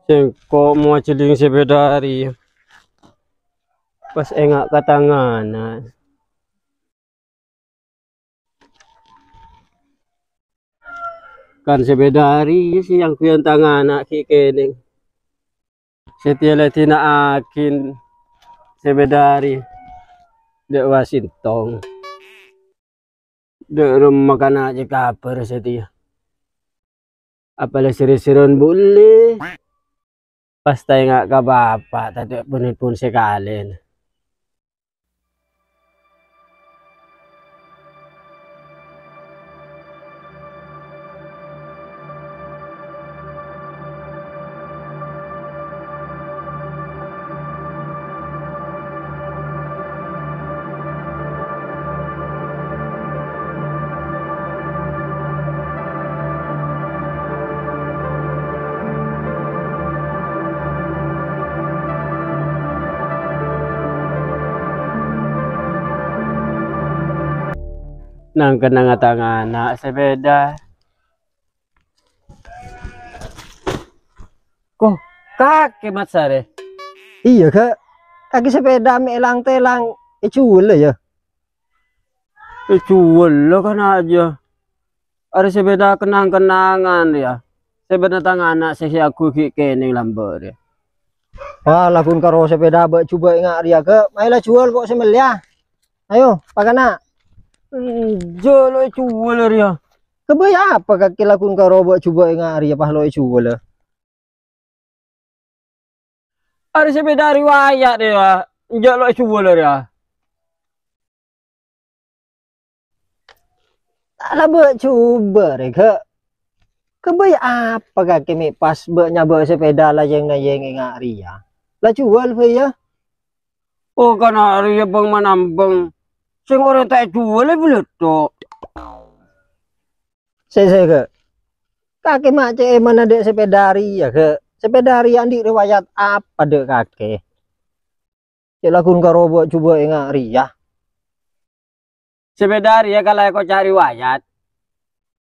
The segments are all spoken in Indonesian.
Sengko mau celing sebedari pas engak katangan kan sebedari sih yang kuyan tangan anak kening setiap tina akin sebedari dek wasintong dek rumah kana aja kaper setia apalagi seri-seron boleh pas tayo nga ka bapak tadi pun sekali nang kenangan anak sepeda kok kaki mat sare Iya kak, kaki sepeda me elang telang icul ya. jual lo kan aja ada sepeda kenang-kenangan ya sepeda anak saya aku kene lamber ya Wah, lakun karo sepeda bak coba ingat dia ke, mailah jual kok semelia. Ayo, pakana. jual lo jual ya Kebaya apa kaki lakun karo bak coba ingat dia pahlo jual. ada sepeda riwayat ya jual lo jual ya Alah bak coba reka. Kebaya apa kaki me pas bak nyaba sepeda lah yang ingat dia. Lah jual ya. oh kan hari ya bang manambang sing orang tak jual boleh tuh Saya ke. Kaki mak cek mana dek sepeda ya ke. Sepeda yang di riwayat apa dek kaki. Cek lakun karo bak coba ingat dia. sepeda ya kalau aku cari wayat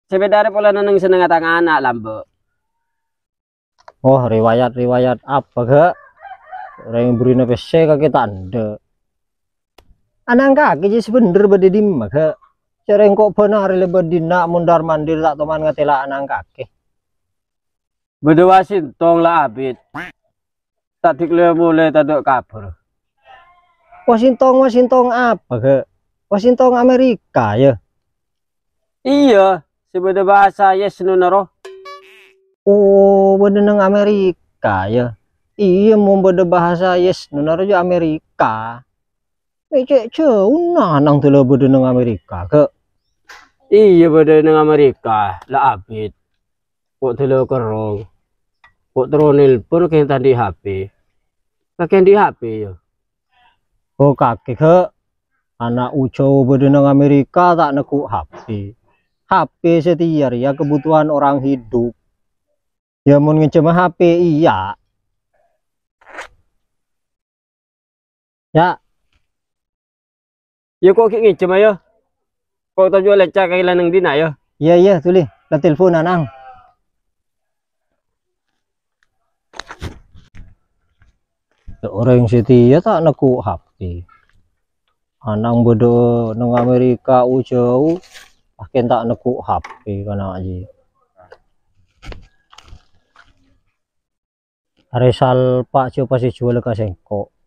sepeda pola neneng seneng tangan anak lambe Oh, riwayat apa ke? Orang yang beri PC kaki tanda. Anak kaki jadi sebener bade di maka. Cereng kok benar lebih dina mundar mandir tak teman ngetela anak kaki. berdua sintong lah abit tak dikle mulai tak ada kabar Washington apa ke? Washington Amerika ya. iya sebeda bahasa yes nunaro Oh, bade nang Amerika ya. Iya mau bade bahasa yes nunara juga Amerika. Cek cuna nang telo bade nang Amerika ke. iya beda nang Amerika lah abit kok telo kerong kok tronil pun kayak tadi HP kakek di HP ya Oh, kaki ke. Anak uco bade nang Amerika tak neku HP. HP setiap ya kebutuhan orang hidup. Ya mau ngecema HP iya. Ya, ya kok kayak ngecem ayo kok tak jual lecak kayak lanang dina ya iya tulis. Lah telepon anang. Orang setia tak neku HP. Anang bodo nang Amerika jauh pakai tak neku HP kana aja. Aresal Pak Jo pasti jual ke sengkok.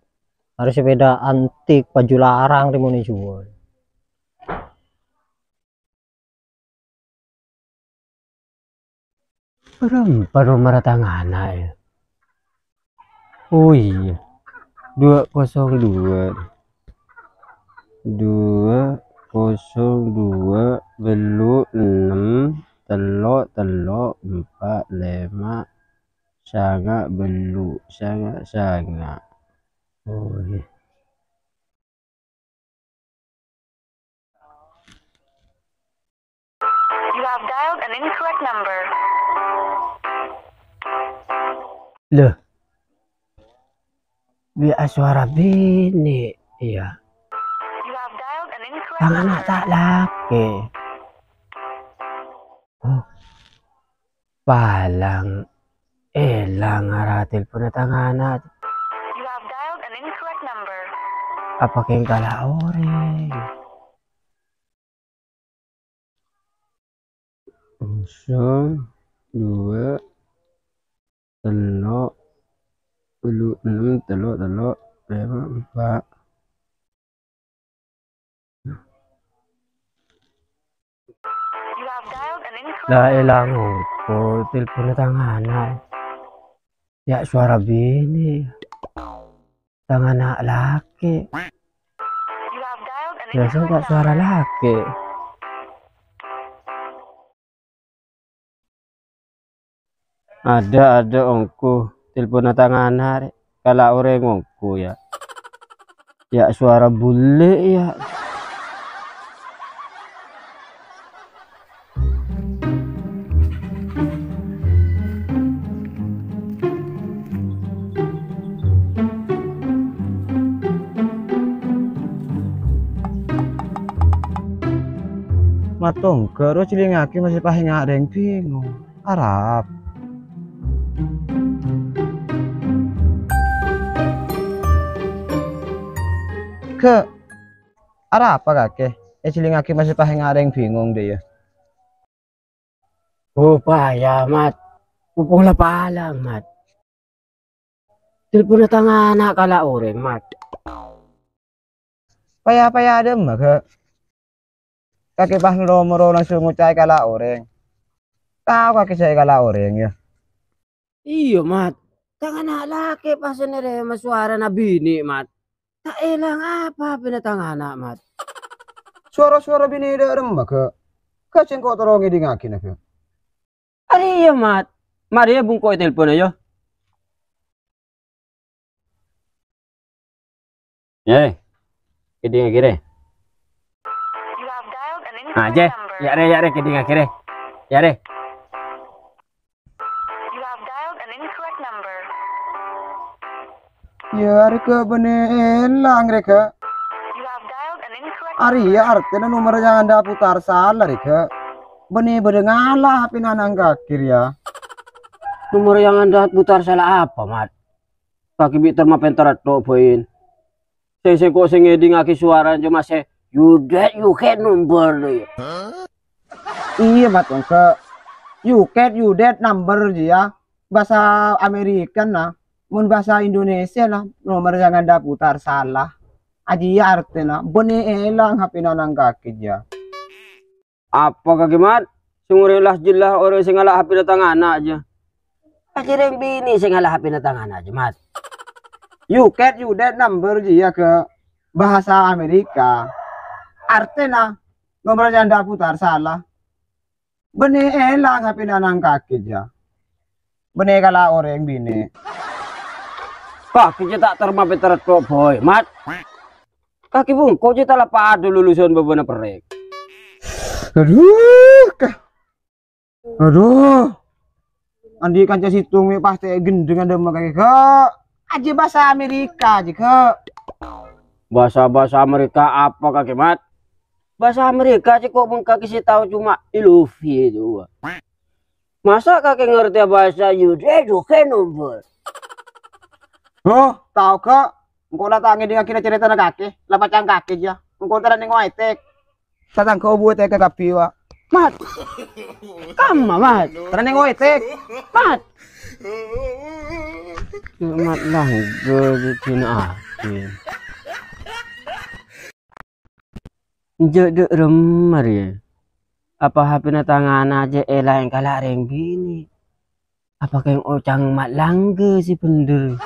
Ada sepeda antik baju larang di mau jual. baru marah tangan ya oh iya 202 belu 6 telok 45 sangat belu sangat oh iya. You have dialed an incorrect number. Loh biar suara bini iya You have dialed an incorrect tangan number. tak laki oh palang Elang arah telepon tangan. You have dialed an incorrect number. Apa keng kalah orang? Kosong, 2, telok, 6, telok, 5, 4. You have dialed an incorrect Lah number. elang ko telepon tangan. Ya suara bini. Tangan anak laki. You have dialed an Biasa incorrect tak suara number. laki. Ada ongku telepon tangan hari. Kalau orang ongku ya. Ya suara bule ya. Matong karo cilingake masih pahe ngareng bingung. Arab. Ke arah apa kakek? Cilingake masih pahe ngareng bingung deh ya. Upaya mat. Pupung lapalang mat. Telepon tangan anak kala orang mat. Paya ada mah ke. Kakek pas nomor langsung ngucai kala orang. Tahu kakek saya kala orang ya. Iya mat. Tangan anak laki pas nerema suara na bini mat. Tak elang apa pinatangan anak mat. Suara-suara bini ada mah ke. Kaceng kok terong di ngaki na ke. Ari ya mat. Maria bungko telepon ayo. Kiding kire. You have dialed an Aje, incorrect number. ya re kiding kire. Ya re. You have dialed an incorrect number. Ya ari ke benelang reka. You have dialed an incorrect Ari ya artinya nomor yang anda putar salah reka. Bener-bener ngalah pinanang kakir ya. Nomor yang anda putar salah apa mat? Kaki bitar mah pentar to poin. Saya kok ngeding aki suara cuma saya you can number deh. Iya matong ke. You that number ya. Bahasa Amerikan nah. Mun bahasa Indonesia lah. Nomor yang anda putar salah. Aji ya artinya. Bener elang pinanang kakir ya. Apa kaki mat? Sungurilah jelah orang sing ngalah HP datang anak aja. Akhirnya bini sing ngalah HP datang anak aja mat. You that number ya ke bahasa Amerika. Artinya nomor yang anda putar salah. Bener elang pinanang kakir ya. Bener kala orang bini. Kaki je tak terma beter to boy mat. Kaki bungko je tak lapar dulu lulusan beberapa perek. Aduh. Andi kanca situng mi pasti gendeng ada makai ke. Aja bahasa Amerika aja ke. Bahasa Amerika apa kaki mat? Bahasa Amerika sih kok kaki sih tahu cuma ilufi itu. Masa kaki ngerti bahasa Yude juga number. Oh, tahu ke? Engkau datang dengan kira cerita na kaki, lapacang kaki aja. Engkau tara ning waitek. Tatang kau buat ke kapiwa. Mat. Kama mat. Tara ning waitek. Mat. Mat lah gue akin. Jadi remar ya. Apa HP na tangan aja elah yang kalah yang bini. Apa yang ocang mat langge si bener.